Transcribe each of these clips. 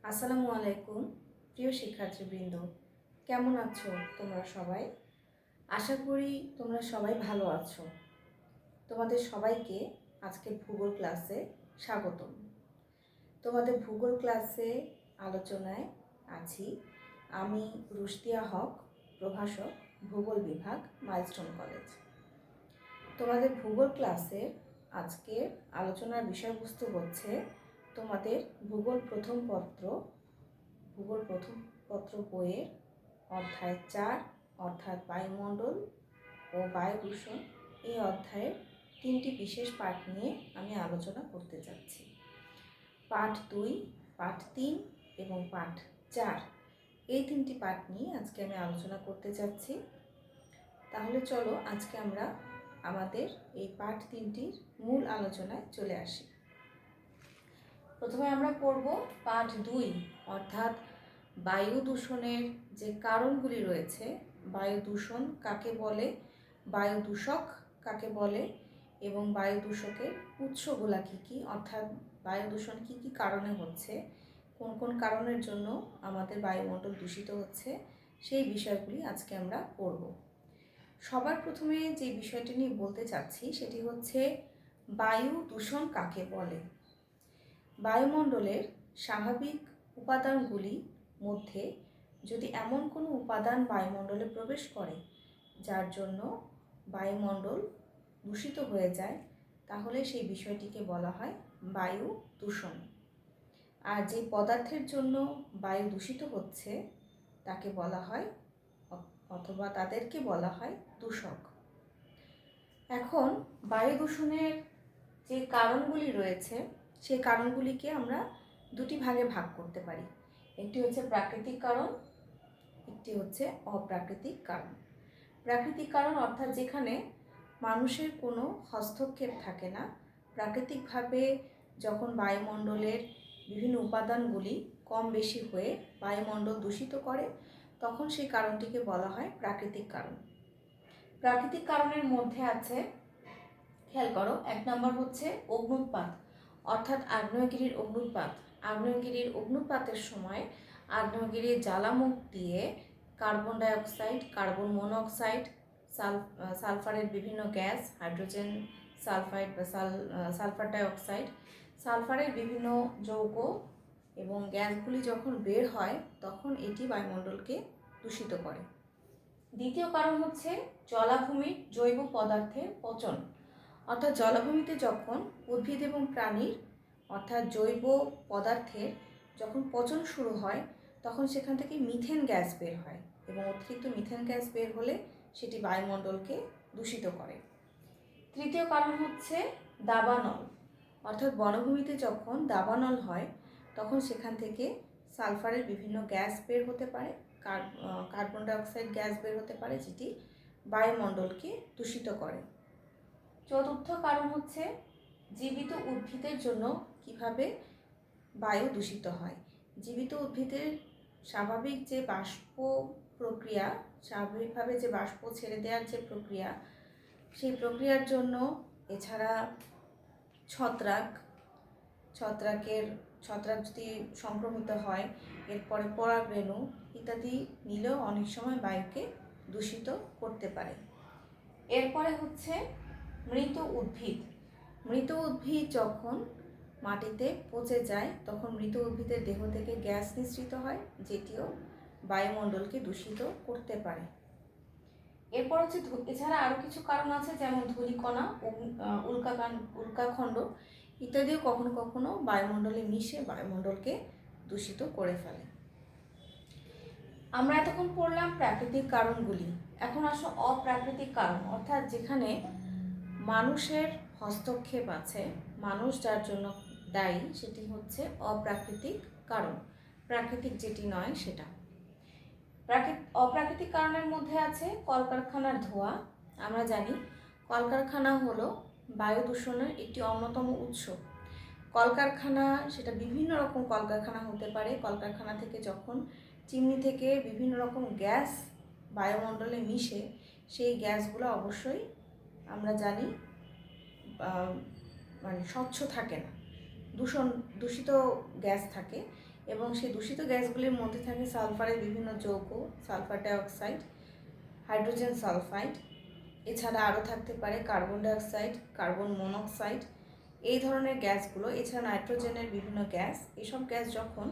আসসালামু আলাইকুম প্রিয় শিক্ষার্থীবৃন্দ, কেমন আছো তোমরা সবাই? আশা করি তোমরা সবাই ভালো আছো। তোমাদের সবাইকে আজকে ভূগোল ক্লাসে স্বাগতম। তোমাদের ভূগোল ক্লাসে আলোচনায় আছি আমি রুশদিয়া হক, প্রভাষক, ভূগোল বিভাগ, মাইলস্টোন কলেজ। তোমাদের ভূগোল ক্লাসের আজকের আলোচনার বিষয়বস্তু হচ্ছে তোমাদের ভূগোল প্রথম পত্র বইয়ের অধ্যায় 4 অর্থাৎ বায়ুমণ্ডল ও বায়ু দূষণ। এই অধ্যায়ের 3টি বিশেষ পাঠ নিয়ে আমি আলোচনা করতে যাচ্ছি। পাঠ 2, পাঠ 3 এবং পাঠ 4, এই 3টি পাঠ নিয়ে আজকে আমি আলোচনা করতে যাচ্ছি। তাহলে চলো আজকে আমরা আমাদের এই পাঠ 3টির মূল আলোচনায় চলে আসি। প্রথমে আমরা পড়ব পাঠ 2 অর্থাৎ বায়ু দূষণের যে কারণগুলি রয়েছে, বায়ু দূষণ কাকে বলে, বায়ু দূষক কাকে বলে এবং বায়ু দূষকের উৎসগুলা কী কী, অর্থাৎ বায়ু দূষণ কী কী কারণে হচ্ছে, কোন কোন কারণের জন্য আমাদের বায়ুমণ্ডল দূষিত হচ্ছে, সেই বিষয়গুলি আজকে আমরা পড়ব। সবার প্রথমে যে বিষয়টি নিয়ে বলতে চাচ্ছি সেটি হচ্ছে বায়ু দূষণ কাকে বলে। বায়ুমণ্ডলের স্বাভাবিক উপাদানগুলির মধ্যে যদি এমন কোনো উপাদান বায়ুমণ্ডলে প্রবেশ করে যার জন্য বায়ুমণ্ডল দূষিত হয়ে যায়, তাহলে সেই বিষয়টিকে বলা হয় বায়ু দূষণ। আর যে পদার্থের জন্য বায়ু দূষিত হচ্ছে তাকে বলা হয় অথবা তাদেরকে বলা হয় দূষক। এখন বায়ু দূষণের যে কারণগুলি রয়েছে সেই কারণগুলিকে আমরা দুটি ভাগে ভাগ করতে পারি। একটি হচ্ছে প্রাকৃতিক কারণ, একটি হচ্ছে অপ্রাকৃতিক কারণ। প্রাকৃতিক কারণ অর্থাৎ যেখানে মানুষের কোনো হস্তক্ষেপ থাকে না, প্রাকৃতিকভাবে যখন বায়ুমণ্ডলের বিভিন্ন উপাদানগুলি কম বেশি হয়ে বায়ুমণ্ডল দূষিত করে, তখন সেই কারণটিকে বলা হয় প্রাকৃতিক কারণ। প্রাকৃতিক কারণের মধ্যে আছে, খেয়াল করো, 1 নম্বর হচ্ছে অগ্ন্যুৎপাত অর্থাৎ আগ্নেয়গিরির অগ্ন্যুৎপাত। আগ্নেয়গিরির অগ্ন্যুৎপাতের সময় আগ্নেয়গিরির জ্বালামুখ দিয়ে কার্বন ডাইঅক্সাইড, কার্বন মনোক্সাইড, সালফারের বিভিন্ন গ্যাস, হাইড্রোজেন সালফাইড বা সালফার ডাইঅক্সাইড, সালফারের বিভিন্ন যৌগ এবং গ্যাসগুলি যখন বের হয় তখন এটি বায়ুমণ্ডলকে দূষিত করে। দ্বিতীয় কারণ হচ্ছে জলাভূমির জৈব পদার্থের পচন, অর্থাৎ জলাভূমিতে যখন উদ্ভিদ এবং প্রাণীর অর্থাৎ জৈব পদার্থের যখন পচন শুরু হয় তখন সেখান থেকে মিথেন গ্যাস বের হয় এবং অতিরিক্ত মিথেন গ্যাস বের হলে সেটি বায়ুমণ্ডলকে দূষিত করে। তৃতীয় কারণ হচ্ছে দাবানল, অর্থাৎ বনভূমিতে যখন দাবানল হয় তখন সেখান থেকে সালফারের বিভিন্ন গ্যাস বের হতে পারে, কার্বন ডাইঅক্সাইড গ্যাস বের হতে পারে, যেটি বায়ুমণ্ডলকে দূষিত করে। চতুর্থ কারণ হচ্ছে জীবিত উদ্ভিদের জন্য কিভাবে বায়ু দূষিত হয়। জীবিত উদ্ভিদের স্বাভাবিক যে বাষ্প প্রক্রিয়া, স্বাভাবিকভাবে যে বাষ্প ছেড়ে দেওয়ার যে প্রক্রিয়া, সেই প্রক্রিয়ার জন্য এছাড়া ছত্রাক যদি সংক্রমিত হয়, এরপরে পরাগরেণু ইত্যাদি মিলেও অনেক সময় বায়ুকে দূষিত করতে পারে। এরপরে হচ্ছে মৃত উদ্ভিদ। মৃত উদ্ভিদ যখন মাটিতে পচে যায় তখন মৃত উদ্ভিদের দেহ থেকে গ্যাস নিঃসৃত হয়, যেটিও বায়ুমণ্ডলকে দূষিত করতে পারে। এরপর হচ্ছে এছাড়া আরও কিছু কারণ আছে, যেমন ধূলিকণা, উল্কাখণ্ড ইত্যাদিও কখনো কখনো বায়ুমণ্ডলে মিশে বায়ুমণ্ডলকে দূষিত করে ফেলে। আমরা এতক্ষণ পড়লাম প্রাকৃতিক কারণগুলি। এখন আসো অপ্রাকৃতিক কারণ, অর্থাৎ যেখানে মানুষের হস্তক্ষেপ আছে, মানুষ যার জন্য দায়ী, সেটি হচ্ছে অপ্রাকৃতিক কারণ। প্রাকৃতিক যেটি নয় সেটা। অপ্রাকৃতিক কারণের মধ্যে আছে কলকারখানার ধোঁয়া। আমরা জানি কলকারখানা হলো বায়ু দূষণের একটি অন্যতম উৎস। কলকারখানা, সেটা বিভিন্ন রকম কলকারখানা হতে পারে। কলকারখানা থেকে যখন চিমনি থেকে বিভিন্ন রকম গ্যাস বায়ুমণ্ডলে মিশে, সেই গ্যাসগুলো অবশ্যই আমরা জানি মানে স্বচ্ছ থাকে না, দূষিত গ্যাস থাকে এবং সেই দূষিত গ্যাসগুলির মধ্যে থাকে সালফারের বিভিন্ন যৌগ, সালফার ডাইঅক্সাইড, হাইড্রোজেন সালফাইড, এছাড়া আরও থাকতে পারে কার্বন ডাইঅক্সাইড, কার্বন মনোক্সাইড, এই ধরনের গ্যাসগুলো। এছাড়া নাইট্রোজেনের বিভিন্ন গ্যাস, এসব গ্যাস যখন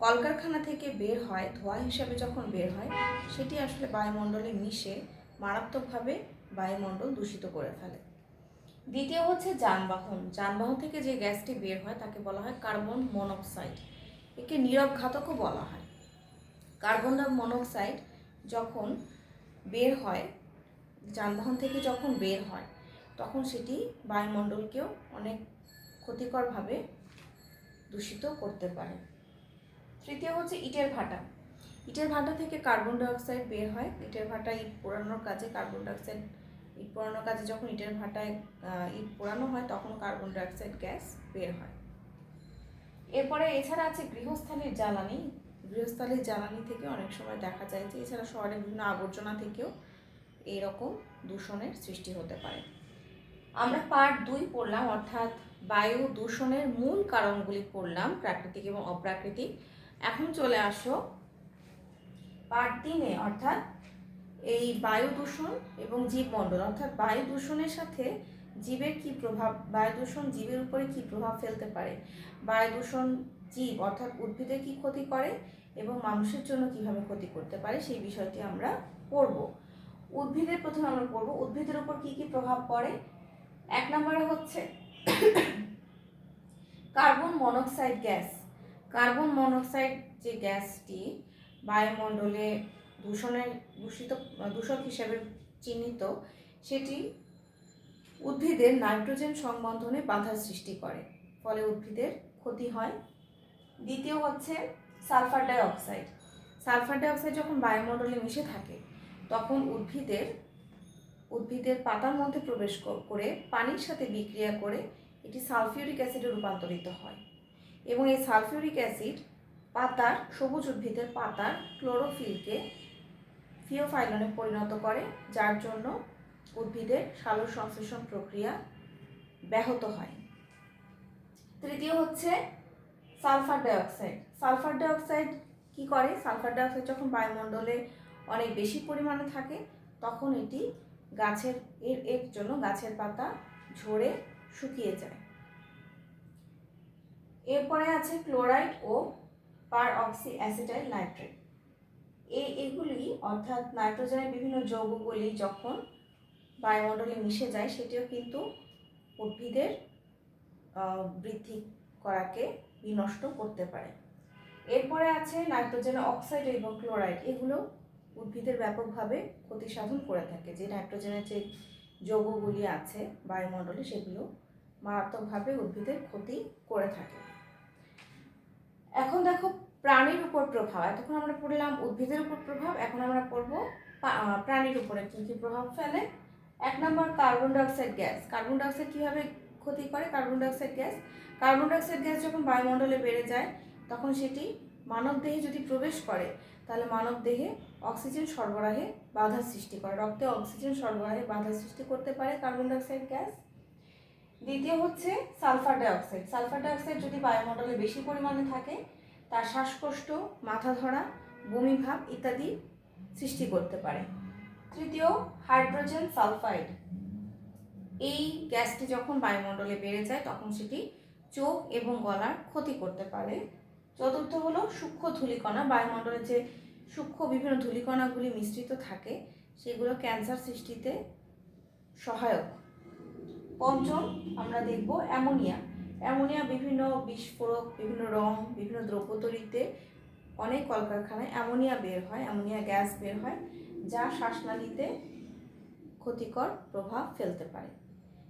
কলকারখানা থেকে বের হয়, ধোঁয়া হিসাবে যখন বের হয়, সেটি আসলে বায়ুমণ্ডলে মিশে মারাত্মকভাবে বায়ুমণ্ডল দূষিত করে ফেলে। দ্বিতীয় হচ্ছে যানবাহন। যানবাহন থেকে যে গ্যাসটি বের হয় তাকে বলা হয় কার্বন মনোক্সাইড। একে নীরব ঘাতকও বলা হয়। কার্বন মনোক্সাইড যখন বের হয়, যানবাহন থেকে যখন বের হয়, তখন সেটি বায়ুমণ্ডলকেও অনেক ক্ষতিকরভাবে দূষিত করতে পারে। তৃতীয় হচ্ছে ইটের ভাটা। ইটের ভাটা থেকে কার্বন ডাইঅক্সাইড বের হয়। ইটের ভাটা ইট পোড়ানোর কাজে কার্বন ডাইঅক্সাইড, ইট পোড়ানোর কাজে যখন ইটের ভাটায় ইট পোড়ানো হয় তখন কার্বন ডাইঅক্সাইড গ্যাস বের হয়। এরপরে এছাড়া আছে গৃহস্থালির জ্বালানি। গৃহস্থালির জ্বালানি থেকে অনেক সময় দেখা যায় যে এছাড়া শহরের বিভিন্ন আবর্জনা থেকেও এইরকম দূষণের সৃষ্টি হতে পারে। আমরা পার্ট 2 পড়লাম, অর্থাৎ বায়ু দূষণের মূল কারণগুলি পড়লাম, প্রাকৃতিক এবং অপ্রাকৃতিক। এখন চলে আসো পার্ট 3-এ, অর্থাৎ এই বায়ু দূষণ এবং জীবমণ্ডল, অর্থাৎ বায়ু দূষণের সাথে জীবের কি প্রভাব, বায়ু দূষণ জীবের উপরে কি প্রভাব ফেলতে পারে, বায়ু দূষণ জীব অর্থাৎ উদ্ভিদের কি ক্ষতি করে এবং মানুষের জন্য কিভাবে ক্ষতি করতে পারে, সেই বিষয়টি আমরা পড়ব। উদ্ভিদের প্রথমে আমরা পড়ব উদ্ভিদের উপর কি কি প্রভাব পড়ে। 1 নম্বরে হচ্ছে carbon monoxide gas. Carbon monoxide যে গ্যাসটি বায়ুমণ্ডলে দূষক হিসেবে চিহ্নিত, সেটি উদ্ভিদের নাইট্রোজেন সংবন্ধনে বাধার সৃষ্টি করে, ফলে উদ্ভিদের ক্ষতি হয়। দ্বিতীয় হচ্ছে সালফার ডাইঅক্সাইড। সালফার ডাইঅক্সাইড যখন বায়ুমণ্ডলে মিশে থাকে তখন উদ্ভিদের পাতার মধ্যে প্রবেশ করে পানির সাথে বিক্রিয়া করে এটি সালফিউরিক অ্যাসিডে রূপান্তরিত হয় এবং এই সালফিউরিক অ্যাসিড সবুজ উদ্ভিদের পাতার ক্লোরোফিলকে থিওফাইলনে পরিণত করে, যার জন্য উদ্ভিদের সালোক সংশ্লেষণ প্রক্রিয়া ব্যাহত হয়। তৃতীয় হচ্ছে সালফার ডাইঅক্সাইড। সালফার ডাইঅক্সাইড কি করে? সালফার ডাইঅক্সাইড যখন বায়ুমণ্ডলে অনেক বেশি পরিমাণে থাকে তখন এটি এর জন্য গাছের পাতা ঝরে শুকিয়ে যায়। এরপরে আছে ক্লোরাইড ও পারঅক্সি অ্যাসিটাইল নাইট্রেট। এগুলি অর্থাৎ নাইট্রোজেনের বিভিন্ন যৌগগুলি যখন বায়ুমণ্ডলে মিশে যায় সেটিও কিন্তু উদ্ভিদের বৃদ্ধি করাকে বিনষ্ট করতে পারে। এরপরে আছে নাইট্রোজেন অক্সাইড এবং ক্লোরাইড। এগুলো উদ্ভিদের ব্যাপকভাবে ক্ষতি সাধন করে থাকে। যে নাইট্রোজেনের যে যৌগগুলি আছে বায়ুমণ্ডলে সেগুলো মারাত্মকভাবে উদ্ভিদের ক্ষতি করে থাকে। এখন দেখো প্রাণীর উপর প্রভাব। এতক্ষণ আমরা পড়লাম উদ্ভিদের উপর প্রভাব, এখন আমরা পড়ব প্রাণীর উপরে কী কী প্রভাব ফেলে। 1 নম্বর carbon dioxide gas. Carbon dioxide কীভাবে ক্ষতি করে? কার্বন ডাইঅক্সাইড গ্যাস যখন বায়ুমণ্ডলে বেড়ে যায় তখন সেটি মানবদেহে যদি প্রবেশ করে তাহলে মানবদেহে অক্সিজেন সরবরাহে বাধা সৃষ্টি করে, রক্তে অক্সিজেন সরবরাহে বাধা সৃষ্টি করতে পারে কার্বন ডাইঅক্সাইড গ্যাস। দ্বিতীয় হচ্ছে সালফার ডাইঅক্সাইড। সালফার ডাইঅক্সাইড যদি বায়ুমণ্ডলে বেশি পরিমাণে থাকে তার শ্বাসকষ্ট, মাথা ধরা, বমিভাব ইত্যাদি সৃষ্টি করতে পারে। তৃতীয় হাইড্রোজেন সালফাইড। এই গ্যাসটি যখন বায়ুমণ্ডলে বেড়ে যায় তখন সেটি চোখ এবং গলার ক্ষতি করতে পারে। চতুর্থ হলো সূক্ষ্ম ধূলিকণা। বায়ুমণ্ডলে যে সূক্ষ্ম বিভিন্ন ধূলিকণাগুলি মিশ্রিত থাকে সেগুলো ক্যান্সার সৃষ্টিতে সহায়ক। পঞ্চম আমরা দেখব অ্যামোনিয়া বিভিন্ন বিস্ফোরক, বিভিন্ন রং, বিভিন্ন দ্রব্য তৈরিতে অনেক কলকারখানায় অ্যামোনিয়া গ্যাস বের হয়, যা শ্বাসনালীতে ক্ষতিকর প্রভাব ফেলতে পারে।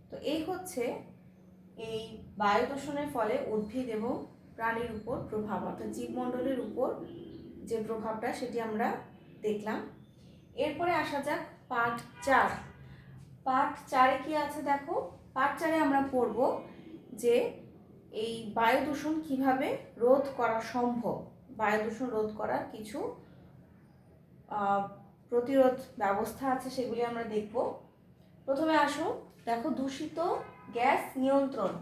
তো এই হচ্ছে এই বায়ু দূষণের ফলে উদ্ভিদ এবং প্রাণীর উপর প্রভাব, অর্থাৎ জীবমণ্ডলের উপর যে প্রভাবটা সেটি আমরা দেখলাম। এরপরে আসা যাক পার্ট 4। পার্ট 4-এ কি আছে দেখো। পার্ট 4-এ আমরা পড়ব যে এই বায়ু দূষণ কীভাবে রোধ করা সম্ভব, বায়ু দূষণ রোধ করার কিছু প্রতিরোধ ব্যবস্থা আছে, সেগুলি আমরা দেখব। প্রথমে আসো দেখো দূষিত গ্যাস নিয়ন্ত্রণ।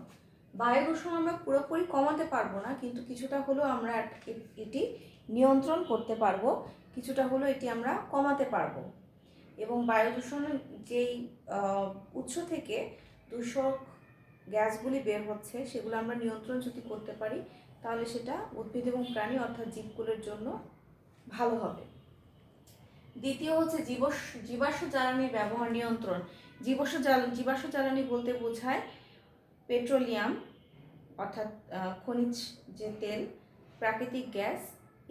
বায়ু দূষণ আমরা পুরোপুরি কমাতে পারবো না, কিন্তু কিছুটা হলেও আমরা এটি নিয়ন্ত্রণ করতে পারবো, কিছুটা হলেও এটি আমরা কমাতে পারবো। এবং বায়ু দূষণের যেই উৎস থেকে দূষক গ্যাসগুলি বের হচ্ছে সেগুলো আমরা নিয়ন্ত্রণ যদি করতে পারি তাহলে সেটা উদ্ভিদ এবং প্রাণী অর্থাৎ জীবগুলোর জন্য ভালো হবে। দ্বিতীয় হচ্ছে জীবাশ্ম জ্বালানির ব্যবহার নিয়ন্ত্রণ। জীবাশ্ম জ্বালানি বলতে বোঝায় পেট্রোলিয়াম অর্থাৎ খনিজ যে তেল, প্রাকৃতিক গ্যাস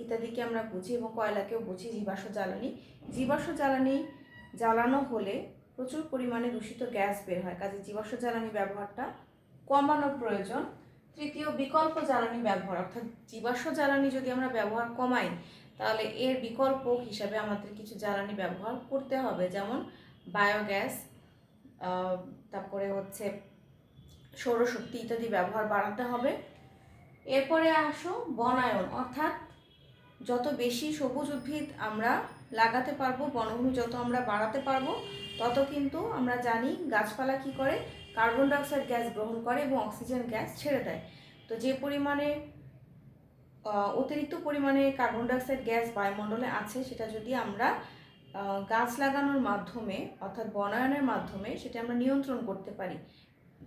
ইত্যাদিকে আমরা বুঝি, এবং কয়লাকেও বুঝি জীবাশ্ম জ্বালানি। জীবাশ্ম জ্বালানি জ্বালানো হলে প্রচুর পরিমাণে দূষিত গ্যাস বের হয়, কাজে জীবাশ্ম জ্বালানি ব্যবহারটা কমানোর প্রয়োজন। তৃতীয়, বিকল্প জ্বালানি ব্যবহার, অর্থাৎ জীবাশ্ম জ্বালানি যদি আমরা ব্যবহার কমাই তাহলে এর বিকল্প হিসাবে আমাদের কিছু জ্বালানি ব্যবহার করতে হবে, যেমন বায়োগ্যাস, তারপরে হচ্ছে সৌরশক্তি ইত্যাদি ব্যবহার বাড়াতে হবে। এরপরে আসো বনায়ন, অর্থাৎ যত বেশি সবুজ উদ্ভিদ আমরা লাগাতে পারবো, বনভূমি যত আমরা বাড়াতে পারবো, তত কিন্তু আমরা জানি গাছপালা কি করে, কার্বন ডাইঅক্সাইড গ্যাস গ্রহণ করে এবং অক্সিজেন গ্যাস ছেড়ে দেয়। তো যে পরিমাণে অতিরিক্ত পরিমাণে কার্বন ডাইঅক্সাইড গ্যাস বায়ুমণ্ডলে আছে সেটা যদি আমরা গাছ লাগানোর মাধ্যমে অর্থাৎ বনায়নের মাধ্যমে সেটা আমরা নিয়ন্ত্রণ করতে পারি।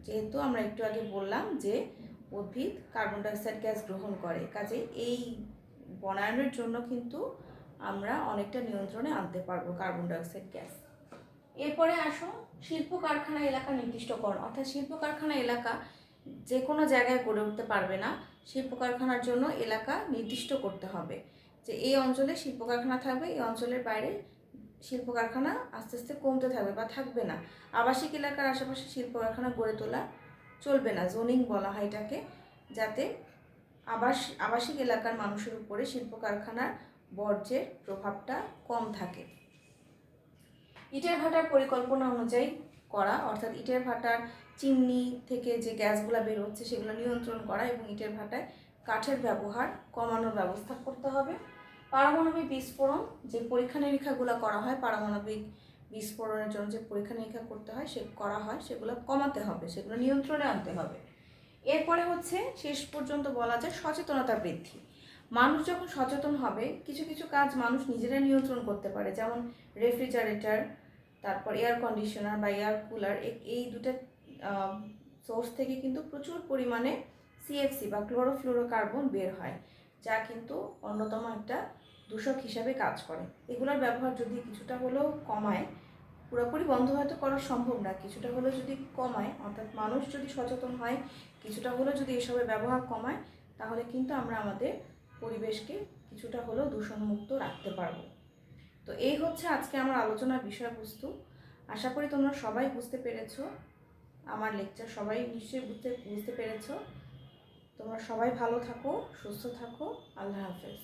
যেহেতু আমরা একটু আগে বললাম যে উদ্ভিদ কার্বন ডাইঅক্সাইড গ্যাস গ্রহণ করে, কাজে এই বনায়নের জন্য কিন্তু আমরা অনেকটা নিয়ন্ত্রণে আনতে পারবো কার্বন ডাইঅক্সাইড গ্যাস। এরপরে আসো শিল্প কারখানা এলাকা নির্দিষ্টকরণ, অর্থাৎ শিল্প কারখানা এলাকা যে কোনো জায়গায় গড়ে উঠতে পারবে না, শিল্প কারখানার জন্য এলাকা নির্দিষ্ট করতে হবে যে এই অঞ্চলে শিল্প কারখানা থাকবে, এই অঞ্চলের বাইরে শিল্প কারখানা আস্তে আস্তে কমতে থাকবে বা থাকবে না। আবাসিক এলাকার আশেপাশে শিল্প কারখানা গড়ে তোলা চলবে না, জোনিং বলা হয় এটাকে, যাতে আবাসিক এলাকার মানুষের উপরে শিল্প কারখানার বর্জ্যের প্রভাবটা কম থাকে। ইটের ভাটার পরিকল্পনা অনুযায়ী করা, অর্থাৎ ইটের ভাটার চিমনি থেকে যে গ্যাসগুলো বের হচ্ছে সেগুলো নিয়ন্ত্রণ করা এবং ইটের ভাটায় কাঠের ব্যবহার কমানোর ব্যবস্থা করতে হবে। পারমাণবিক বিস্ফোরণ যে পরীক্ষা নিরীক্ষাগুলো করা হয়, পারমাণবিক বিস্ফোরণের জন্য যে পরীক্ষা নিরীক্ষা করতে হয় সেগুলো কমাতে হবে, সেগুলো নিয়ন্ত্রণে আনতে হবে। এরপরে হচ্ছে শেষ পর্যন্ত বলা যায় সচেতনতা বৃদ্ধি। মানুষ যখন সচেতন হবে কিছু কিছু কাজ মানুষ নিজেরা নিয়ন্ত্রণ করতে পারে, যেমন রেফ্রিজারেটর, তারপর এয়ার কন্ডিশনার বা এয়ার কুলার, এই দুটো সোর্স থেকে কিন্তু প্রচুর পরিমাণে সিএফসি বা ক্লোরোফ্লোরোকার্বন বের হয়, যা কিন্তু অন্যতম একটা দূষক হিসাবে কাজ করে। এগুলোর ব্যবহার যদি কিছুটা হলেও কমায়, পুরোপুরি বন্ধ হয়তো করা সম্ভব না, কিছুটা হলেও যদি কমায়, অর্থাৎ মানুষ যদি সচেতন হয়, কিছুটা হলেও যদি এসবের ব্যবহার কমায়, তাহলে কিন্তু আমরা আমাদের পরিবেশকে কিছুটা হলেও দূষণমুক্ত রাখতে পারবো। তো এই হচ্ছে আজকে আমার আলোচনার বিষয়বস্তু। আশা করি তোমরা সবাই বুঝতে পেরেছো, আমার লেকচার সবাই নিশ্চয়ই বুঝতে পেরেছো। তোমরা সবাই ভালো থাকো, সুস্থ থাকো। আল্লাহ হাফেজ।